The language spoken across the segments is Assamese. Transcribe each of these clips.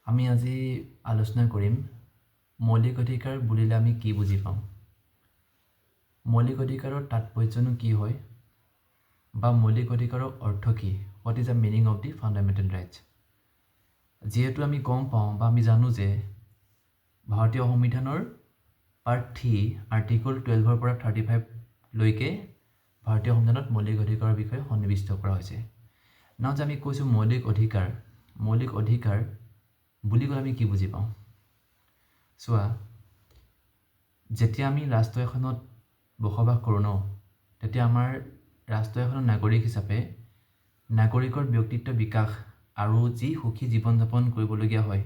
আমি আজি আলোচনা কৰিম মৌলিক অধিকাৰ বুলিলে আমি কি বুজি পাওঁ। মৌলিক অধিকাৰৰ তাৎপৰ্যনো কি হয় বা মৌলিক অধিকাৰৰ অৰ্থ কি? What is the meaning of the fundamental rights? যিহেতু আমি গম পাওঁ বা আমি জানো যে ভাৰতীয় সংবিধানৰ পাৰ্ট 3 আৰ্টিকল 12ৰ পৰা 35লৈকে ভাৰতীয় সংবিধানত মৌলিক অধিকাৰৰ বিষয়ে সন্নিৱিষ্ট কৰা হৈছে। নাও যে আমি কৈছোঁ মৌলিক অধিকাৰ বুলি ক'লে আমি কি বুজি পাওঁ? চোৱা, যেতিয়া আমি ৰাষ্ট্ৰ এখনত বসবাস কৰোঁ ন, তেতিয়া আমাৰ ৰাষ্ট্ৰ এখনৰ নাগৰিক হিচাপে নাগৰিকৰ ব্যক্তিত্ব বিকাশ আৰু যি সুখী জীৱন যাপন কৰিবলগীয়া হয়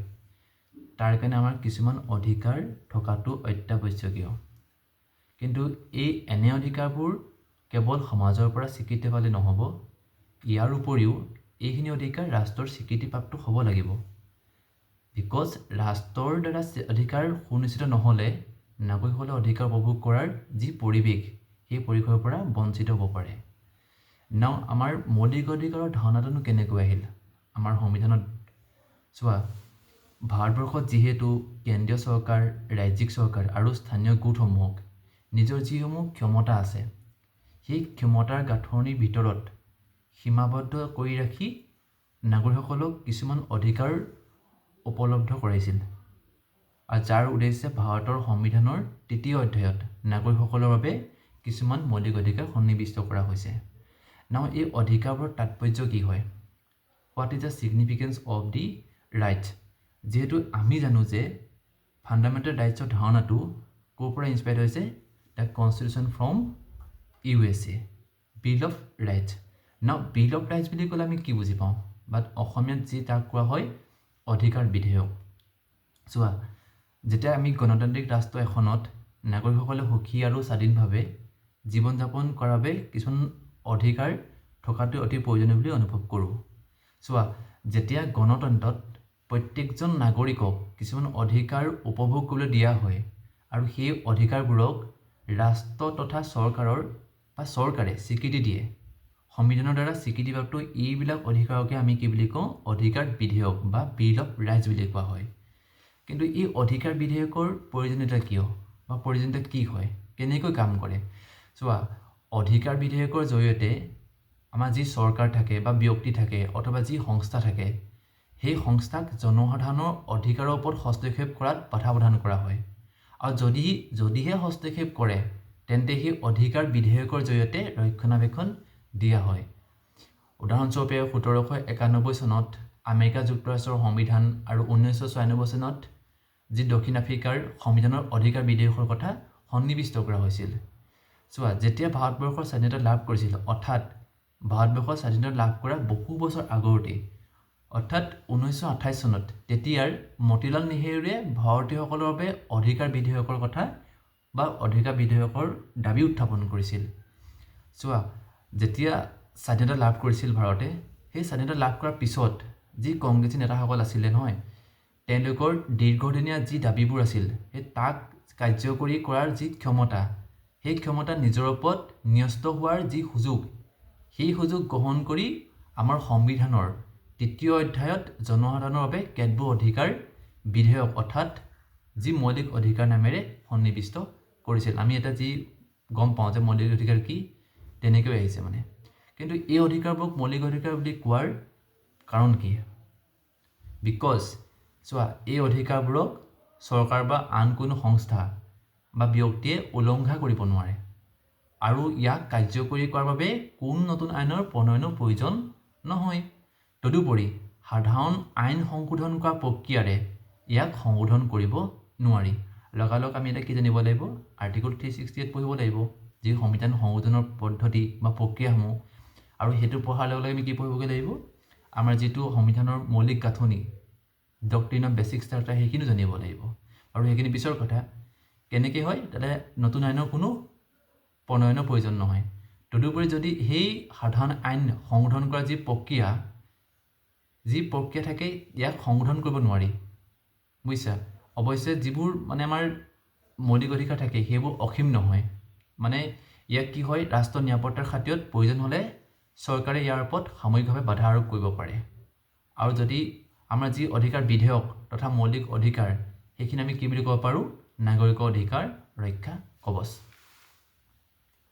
তাৰ কাৰণে আমাৰ কিছুমান অধিকাৰ থকাটো অত্যাৱশ্যকীয়। কিন্তু এনে অধিকাৰবোৰ কেৱল সমাজৰ পৰা স্বীকৃতি পালে নহ'ব, ইয়াৰ উপৰিও এইখিনি অধিকাৰ ৰাষ্ট্ৰৰ স্বীকৃতিপ্ৰাপ্ত হ'ব লাগিব। বিকজ ৰাষ্ট্ৰৰ দ্বাৰা অধিকাৰ সুনিশ্চিত নহ'লে নাগৰিকসকলে অধিকাৰ উপভোগ কৰাৰ যি পৰিৱেশ, সেই পৰিৱেশৰ পৰা বঞ্চিত হ'ব পাৰে। নাও আমাৰ মৌলিক অধিকাৰৰ ধাৰণাটোনো কেনেকৈ আহিল আমাৰ সংবিধানত? চোৱা, ভাৰতবৰ্ষত যিহেতু কেন্দ্ৰীয় চৰকাৰ, ৰাজ্যিক চৰকাৰ আৰু স্থানীয় গোটসমূহক নিজৰ যিসমূহ ক্ষমতা আছে, সেই ক্ষমতাৰ গাঁথনিৰ ভিতৰত সীমাবদ্ধ কৰি ৰাখি নাগৰিকসকলক কিছুমান অধিকাৰ উপলব্ধ কৰাইছিল। আৰু যাৰ উদ্দেশ্যে ভাৰতৰ সংবিধানৰ 3য় অধ্যায়ত নাগৰিকসকলৰ বাবে কিছুমান মৌলিক অধিকাৰ সন্নিৱিষ্ট কৰা হৈছে। নাও এই অধিকাৰবোৰৰ তাৎপৰ্য কি হয়? What is the significance of the rights? যিহেতু আমি জানো যে ফাণ্ডামেণ্টেল ৰাইটছৰ ধাৰণাটো ক'ৰ পৰা ইনস্পায়াৰ্ড হৈছে? The constitution from USA, bill of rights. নাও বিল অফ ৰাইটছ বুলি ক'লে আমি কি বুজি পাওঁ? বাট অসমীয়াত যি তাক কোৱা হয় অধিকাৰ বিধেয়ক। চোৱা, যেতিয়া আমি গণতান্ত্ৰিক ৰাষ্ট্ৰ এখনত নাগৰিকসকলে সুখী আৰু স্বাধীনভাৱে জীৱন যাপন কৰাৰ বাবে কিছুমান অধিকাৰ থকাটো অতি প্ৰয়োজনীয় বুলি অনুভৱ কৰোঁ। চোৱা, যেতিয়া গণতন্ত্ৰত প্ৰত্যেকজন নাগৰিকক কিছুমান অধিকাৰ উপভোগ কৰিবলৈ দিয়া হয় আৰু সেই অধিকাৰবোৰক ৰাষ্ট্ৰ তথা চৰকাৰে স্বীকৃতি দিয়ে, সংবিধানৰ দ্বাৰা স্বীকৃতিপ্ৰাপ্ত এইবিলাক অধিকাৰকে আমি কি বুলি কওঁ? অধিকাৰ বিধেয়ক বা বিল অফ ৰাইটছ বুলি কোৱা হয়। কিন্তু এই অধিকাৰ বিধেয়কৰ প্ৰয়োজনীয়তা কিয় বা প্ৰয়োজনীয়তা কি হয়, কেনেকৈ কাম কৰে? চোৱা, অধিকাৰ বিধেয়কৰ জৰিয়তে আমাৰ যি চৰকাৰ থাকে বা ব্যক্তি থাকে অথবা যি সংস্থা থাকে, সেই সংস্থাক জনসাধাৰণৰ অধিকাৰৰ ওপৰত হস্তক্ষেপ কৰাত বাধা প্ৰদান কৰা হয়। আৰু যদিহে হস্তক্ষেপ কৰে তেন্তে সেই অধিকাৰ বিধেয়কৰ জৰিয়তে ৰক্ষণাবেক্ষণ দিয়া হয়। উদাহৰণস্বৰূপে 1791 চনত আমেৰিকা যুক্তৰাষ্ট্ৰৰ সংবিধান আৰু 1996 চনত যি দক্ষিণ আফ্ৰিকাৰ সংবিধানৰ অধিকাৰ বিধেয়কৰ কথা সন্নিৱিষ্ট কৰা হৈছিল। চোৱা, যেতিয়া ভাৰতবৰ্ষৰ স্বাধীনতা লাভ কৰিছিল, অৰ্থাৎ ভাৰতবৰ্ষৰ স্বাধীনতা লাভ কৰা বহু বছৰ আগতেই, অৰ্থাৎ 1928 চনত, তেতিয়াৰ মতিলাল নেহেৰুৱে ভাৰতীয়সকলৰ বাবে অধিকাৰ বিধেয়কৰ কথা বা অধিকাৰ বিধেয়কৰ দাবী উত্থাপন কৰিছিল। চোৱা, যেতিয়া স্বাধীনতা লাভ কৰিছিল ভাৰতে, সেই স্বাধীনতা লাভ কৰাৰ পিছত যি কংগ্ৰেছী নেতাসকল আছিলে নহয়, তেওঁলোকৰ দীৰ্ঘদিনীয়া যি দাবীবোৰ আছিল, সেই তাক কাৰ্যকৰী কৰাৰ যি ক্ষমতা, সেই ক্ষমতা নিজৰ ওপৰত ন্যস্ত হোৱাৰ যি সুযোগ, সেই সুযোগ গ্ৰহণ কৰি আমাৰ সংবিধানৰ 3য় অধ্যায়ত জনসাধাৰণৰ বাবে কেতবোৰ অধিকাৰ বিধেয়ক অৰ্থাৎ যি মৌলিক অধিকাৰ নামেৰে সন্নিৱিষ্ট কৰিছিল। আমি এটা যি গম পাওঁ যে মৌলিক অধিকাৰ কি, তেনেকৈ আহিছে মানে। কিন্তু এই অধিকাৰবোৰক মৌলিক অধিকাৰ বুলি কোৱাৰ কাৰণ কি? বিকজ চোৱা, এই অধিকাৰবোৰক চৰকাৰ বা আন কোনো সংস্থা বা ব্যক্তিয়ে উলংঘা কৰিব নোৱাৰে আৰু ইয়াক কাৰ্যকৰী কৰাৰ বাবে কোনো নতুন আইনৰ প্ৰণয়নৰ প্ৰয়োজন নহয়। তদুপৰি সাধাৰণ আইন সংশোধন কৰা প্ৰক্ৰিয়াৰে ইয়াক সংশোধন কৰিব নোৱাৰি। লগালগ আমি এতিয়া কি জানিব লাগিব? আৰ্টিকল 368 পঢ়িব লাগিব, যি সংবিধান সংশোধনৰ পদ্ধতি বা প্ৰক্ৰিয়াসমূহ। আৰু সেইটো পঢ়াৰ লগে লগে আমি কি পঢ়িবগৈ লাগিব? আমাৰ যিটো সংবিধানৰ মৌলিক গাঁথনি, ডক্ট্ৰিন অফ বেচিক ষ্ট্ৰাকচাৰ, সেইখিনিও জানিব লাগিব। আৰু সেইখিনি পিছৰ কথা, কেনেকৈ হয় তাতে নতুন আইনৰ কোনো প্ৰণয়নৰ প্ৰয়োজন নহয়। তদুপৰি যদি সেই সাধাৰণ আইন সংশোধন কৰা যি প্ৰক্ৰিয়া থাকে, ইয়াক সংশোধন কৰিব নোৱাৰি, বুজিছা? অৱশ্যে যিবোৰ মানে আমাৰ মৌলিক অধিকাৰ থাকে সেইবোৰ অসীম নহয়। মানে ইয়াক কি হয়, ৰাষ্ট্ৰৰ নিৰাপত্তাৰ খাতিৰত প্ৰয়োজন হ'লে চৰকাৰে ইয়াৰ ওপৰত সাময়িকভাৱে বাধা আৰোপ কৰিব পাৰে। আৰু যদি আমাৰ যি অধিকাৰ বিধেয়ক তথা মৌলিক অধিকাৰ সেইখিনি আমি কি বুলি ক'ব পাৰোঁ নাগৰিকৰ অধিকাৰ ৰক্ষা কৱচ